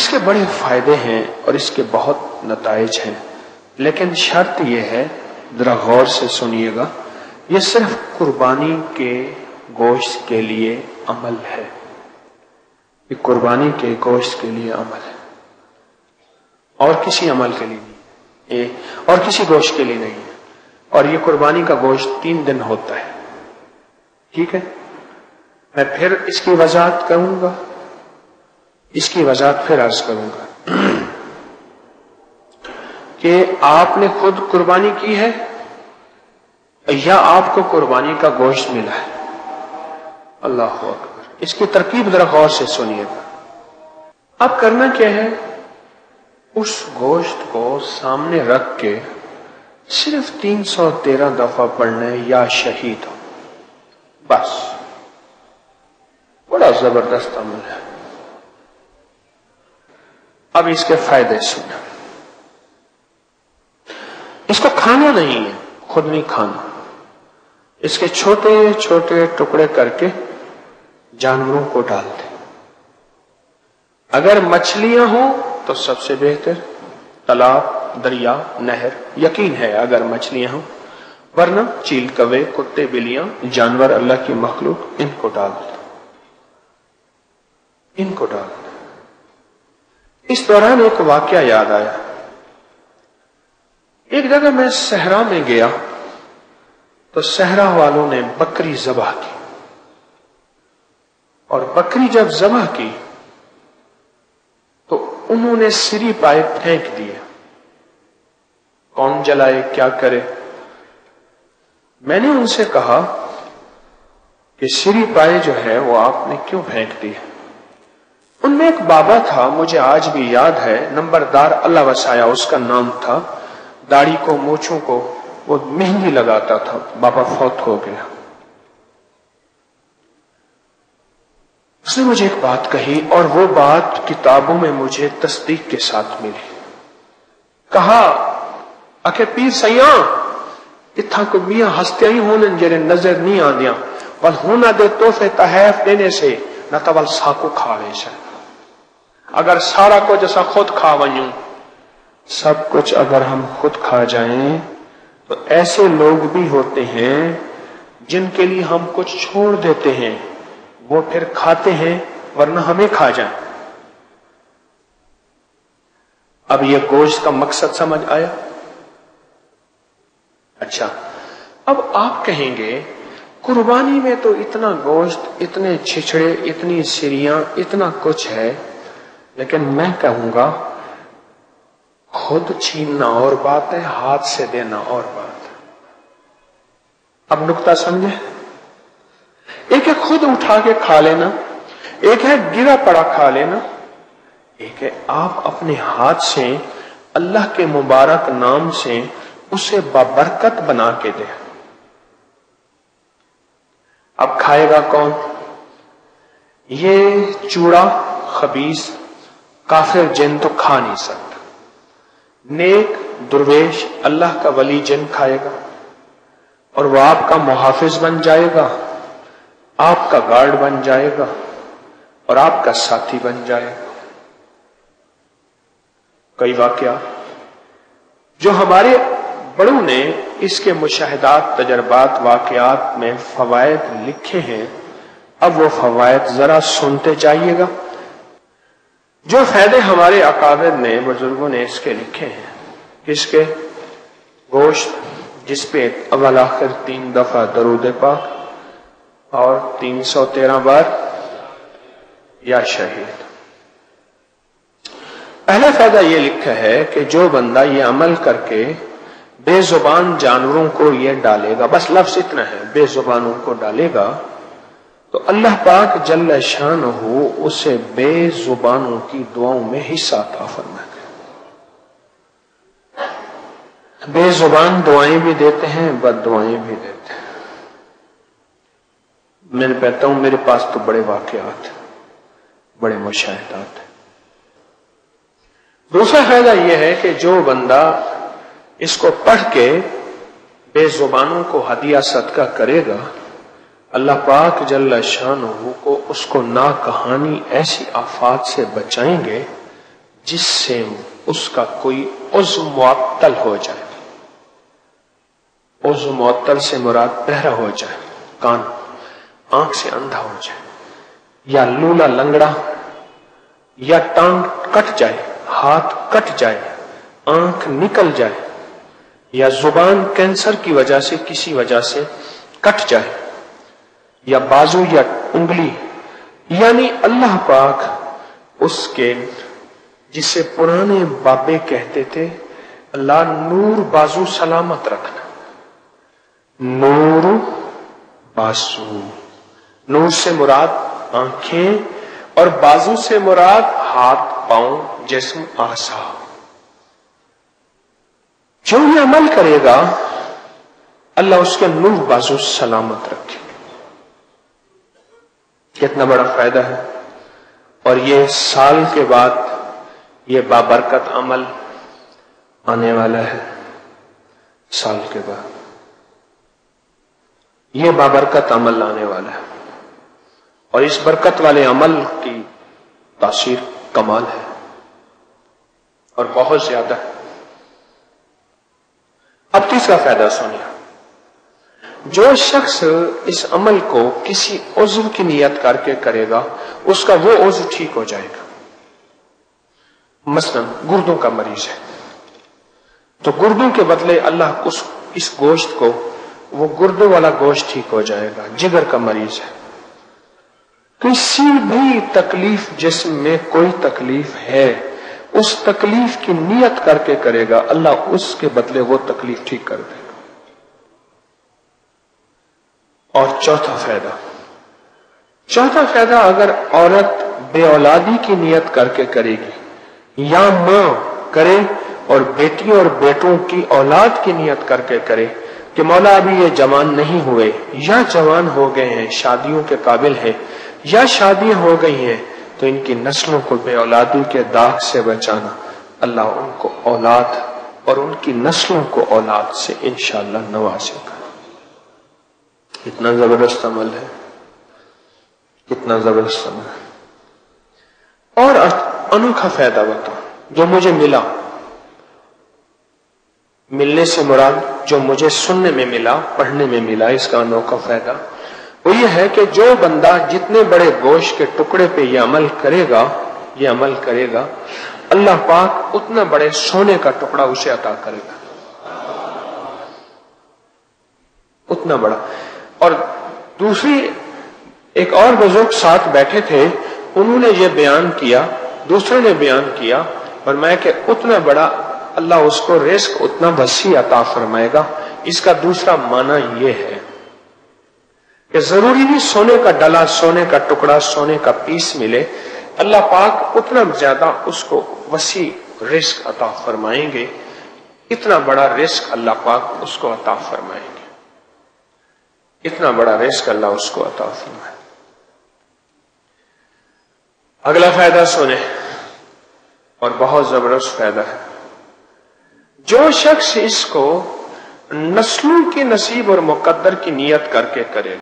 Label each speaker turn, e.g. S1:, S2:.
S1: اس کے بڑے فائدے ہیں اور اس کے بہت نتائج ہیں، لیکن شرط یہ ہے، ذرا غور سے سنیے گا، یہ صرف قربانی کے گوشت کے لیے عمل ہے، یہ قربانی کے گوشت کے لیے عمل ہے، اور کسی عمل کے لیے نہیں، اور کسی گوشت کے لیے نہیں ہے، اور یہ قربانی کا گوشت 3 دن ہوتا ہے۔ ٹھیک ہے، میں پھر اس کی وضاحت کروں گا، اس کی وضاحت پھر عرض کروں گا کہ آپ نے خود قربانی کی ہے یا آپ کو قربانی کا گوشت ملا ہے۔ اللہ اکبر، اس کی ترکیب ذرا غور سے سنیے گا۔ اب کرنا کیا ہے، اس گوشت کو سامنے رکھ کے صرف 313 دفعہ پڑھنا ہے، یا شہید ہو، بس۔ بڑا زبردست عمل ہے۔ اب اس کے فائدے سنیں۔ اس کو کھانا نہیں ہے، خود نہیں کھانا، اس کے چھوٹے چھوٹے ٹکڑے کر کے جانوروں کو ڈال دیں۔ اگر مچھلیاں ہوں تو سب سے بہتر، تالاب، دریا، نہر، یقین ہے اگر مچھلیاں ہوں، ورنہ چیل، کوے، کتے، بلیاں، جانور اللہ کی مخلوق، ان کو ڈال دیں، ان کو ڈال دیں۔ اس دوران ایک واقعہ یاد آیا۔ ایک جگہ میں صحرا میں گیا تو صحرا والوں نے بکری ذبح کی، اور بکری جب ذبح کی تو انہوں نے سری پائے پھینک دیے۔ کون جلائے، کیا کرے؟ میں نے ان سے کہا کہ سری پائے جو ہے وہ آپ نے کیوں پھینک دی؟ ان میں ایک بابا تھا، مجھے آج بھی یاد ہے، نمبردار اللہ وسایا اس کا نام تھا، داڑھی کو، مونچھوں کو وہ مہندی لگاتا تھا، بابا فوت ہو گیا۔ اس نے مجھے ایک بات کہی، اور وہ بات کتابوں میں مجھے تصدیق کے ساتھ ملی۔ کہا کہ پیر سیاں اتھا کو میاں ہستیاں ہی ہونے جرے نظر نہیں آدیاں، ول ہونا دے تحفے تحائف دینے سے نہ تو ول ساکو کھاوے سے۔ اگر سارا کو جیسا خود کھا ونیوں، سب کچھ اگر ہم خود کھا جائیں تو ایسے لوگ بھی ہوتے ہیں جن کے لیے ہم کچھ چھوڑ دیتے ہیں، وہ پھر کھاتے ہیں ورنہ ہمیں کھا جائیں۔ اب یہ گوشت کا مقصد سمجھ آیا؟ اچھا، اب آپ کہیں گے قربانی میں تو اتنا گوشت، اتنے چھچڑے، اتنی سریاں، اتنا کچھ ہے، لیکن میں کہوں گا خود چھیننا اور بات ہے، ہاتھ سے دینا اور بات ہے۔ اب نقطہ سمجھے؟ ایک ہے خود اٹھا کے کھا لینا، ایک ہے گرا پڑا کھا لینا، ایک ہے آپ اپنے ہاتھ سے اللہ کے مبارک نام سے اسے بابرکت بنا کے دے۔ اب کھائے گا کون؟ یہ چوڑا خبیث کافر جن تو کھا نہیں سکتا، نیک درویش اللہ کا ولی جن کھائے گا، اور وہ آپ کا محافظ بن جائے گا، آپ کا گارڈ بن جائے گا، اور آپ کا ساتھی بن جائے گا۔ کئی واقعہ جو ہمارے بڑوں نے اس کے مشاہدات، تجربات، واقعات میں فوائد لکھے ہیں، اب وہ فوائد ذرا سنتے جائیے گا۔ جو فائدے ہمارے اکابر نے، بزرگوں نے اس کے لکھے ہیں، اس کے گوشت جس پہ اول آخر 3 دفعہ درود پاک اور 313 بار یا شہید۔ پہلا فائدہ یہ لکھا ہے کہ جو بندہ یہ عمل کر کے بے زبان جانوروں کو یہ ڈالے گا، بس لفظ اتنا ہے، بے زبانوں کو ڈالے گا، تو اللہ پاک جل شانہ اسے بے زبانوں کی دعاؤں میں حصہ عطا فرمائے گا۔ بے زبان دعائیں بھی دیتے ہیں، بد دعائیں بھی دیتے ہیں۔ میں کہتا ہوں میرے پاس تو بڑے واقعات ہیں، بڑے مشاہدات ہیں۔ دوسرا فائدہ یہ ہے کہ جو بندہ اس کو پڑھ کے بے زبانوں کو ہدیہ صدقہ کرے گا، اللہ پاک جل شانہ کو اس کو ناکہانی ایسی آفات سے بچائیں گے جس سے اس کا کوئی عضو معطل ہو جائے. عضو معطل سے مراد بہرا ہو جائے، کان، آنکھ سے اندھا ہو جائے، یا لولا لنگڑا، یا ٹانگ کٹ جائے، ہاتھ کٹ جائے، آنکھ نکل جائے، یا زبان کینسر کی وجہ سے کسی وجہ سے کٹ جائے، یا بازو یا انگلی، یعنی اللہ پاک اس کے جسے پرانے بابے کہتے تھے اللہ نور بازو سلامت رکھنا. نور بازو، نور سے مراد آنکھیں اور بازو سے مراد ہاتھ پاؤں جسم اعضاء. جو یہ عمل کرے گا اللہ اس کے نور بازو سلامت رکھے. کتنا بڑا فائدہ ہے. اور یہ سال کے بعد یہ بابرکت عمل آنے والا ہے. سال کے بعد یہ بابرکت عمل آنے والا ہے، اور اس برکت والے عمل کی تاثیر کمال ہے اور بہت زیادہ ہے. اب تیسرا فائدہ سنیے. جو شخص اس عمل کو کسی عضو کی نیت کر کے کرے گا اس کا وہ عضو ٹھیک ہو جائے گا. مثلا گردوں کا مریض ہے تو گردوں کے بدلے اللہ اس گوشت کو، وہ گردوں والا گوشت ٹھیک ہو جائے گا. جگر کا مریض ہے، کسی بھی تکلیف جسم میں کوئی تکلیف ہے اس تکلیف کی نیت کر کے کرے گا اللہ اس کے بدلے وہ تکلیف ٹھیک کر دے گا. اور چوتھا فائدہ اگر عورت بے اولادی کی نیت کر کے کرے گی یا ماں کرے اور بیٹیوں اور بیٹوں کی اولاد کی نیت کر کے کرے کہ مولا ابھی یہ جوان نہیں ہوئے یا جوان ہو گئے ہیں، شادیوں کے قابل ہیں یا شادیاں ہو گئی ہیں، تو ان کی نسلوں کو بے اولادی کے داغ سے بچانا، اللہ ان کو اولاد اور ان کی نسلوں کو اولاد سے انشاءاللہ نوازے گا. کتنا زبردست عمل ہے، کتنا زبردست عمل ہے. اور انوکھا فائدہ بتاؤ جو مجھے ملا، ملنے سے مراد جو مجھے سننے میں ملا، پڑھنے میں ملا، اس کا انوکھا فائدہ وہ یہ ہے کہ جو بندہ جتنے بڑے گوشت کے ٹکڑے پہ یہ عمل کرے گا اللہ پاک اتنا بڑے سونے کا ٹکڑا اسے عطا کرے گا، اتنا بڑا. اور دوسری ایک اور بزرگ ساتھ بیٹھے تھے، انہوں نے یہ بیان کیا، دوسرے نے بیان کیا، اور میں کہ اتنا بڑا اللہ اس کو رزق اتنا وسیع عطا فرمائے گا. اس کا دوسرا معنی یہ ہے کہ ضروری نہیں سونے کا ڈلا، سونے کا ٹکڑا، سونے کا پیس ملے، اللہ پاک اتنا زیادہ اس کو وسیع رزق عطا فرمائیں گے، اتنا بڑا رزق اللہ پاک اس کو عطا فرمائیں گے، اتنا بڑا رزق اللہ اس کو عطا فرمائے. اگلا فائدہ سنیں، اور بہت زبردست فائدہ ہے. جو شخص اس کو نسلوں کی نصیب اور مقدر کی نیت کر کے کرے